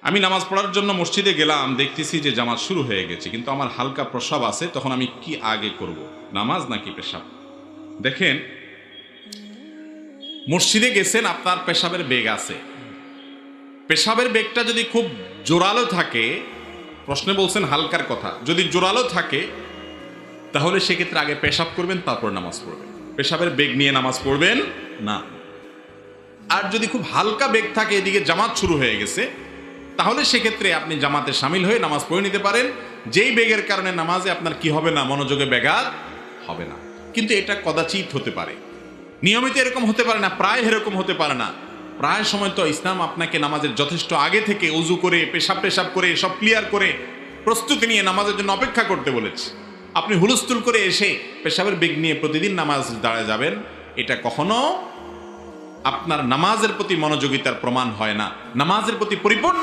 আমি নামাজ পড়ার জন্য মসজিদে গেলাম, দেখতেছি যে জামাত শুরু হয়ে গেছে, কিন্তু আমার হালকা প্রস্রাব আছে। তখন আমি কি আগে করব, নামাজ নাকি পেশাব? দেখেন, মসজিদে গেছেন, আপনার পেশাবের বেগ আছে। পেশাবের বেগটা যদি খুব জোরালো থাকে, প্রশ্নে বলছেন হালকার কথা, যদি জোরালো থাকে তাহলে সেক্ষেত্রে আগে পেশাব করবেন, তারপর নামাজ পড়বেন। পেশাবের বেগ নিয়ে নামাজ পড়বেন না। আর যদি খুব হালকা বেগ থাকে, এদিকে জামাত শুরু হয়ে গেছে, তাহলে সেক্ষেত্রে আপনি জামাতে সামিল হয়ে নামাজ পড়ে নিতে পারেন। যেই বেগের কারণে নামাজে আপনার কি হবে না, মনোযোগে ব্যাঘাত হবে না। কিন্তু এটা কদাচিৎ হতে পারে, নিয়মিত এরকম হতে পারে না, প্রায় এরকম হতে পারে না। প্রায় সময় তো ইসলাম আপনাকে নামাজের যথেষ্ট আগে থেকে উজু করে পেশাব করে সব ক্লিয়ার করে প্রস্তুতি নিয়ে নামাজের জন্য অপেক্ষা করতে বলেছে। আপনি হুলস্থুল করে এসে পেশাবের বেগ নিয়ে প্রতিদিন নামাজ দাঁড়ায় যাবেন, এটা কখনো আপনার নামাজের প্রতি মনোযোগিতার প্রমাণ হয় না। নামাজের প্রতি পরিপূর্ণ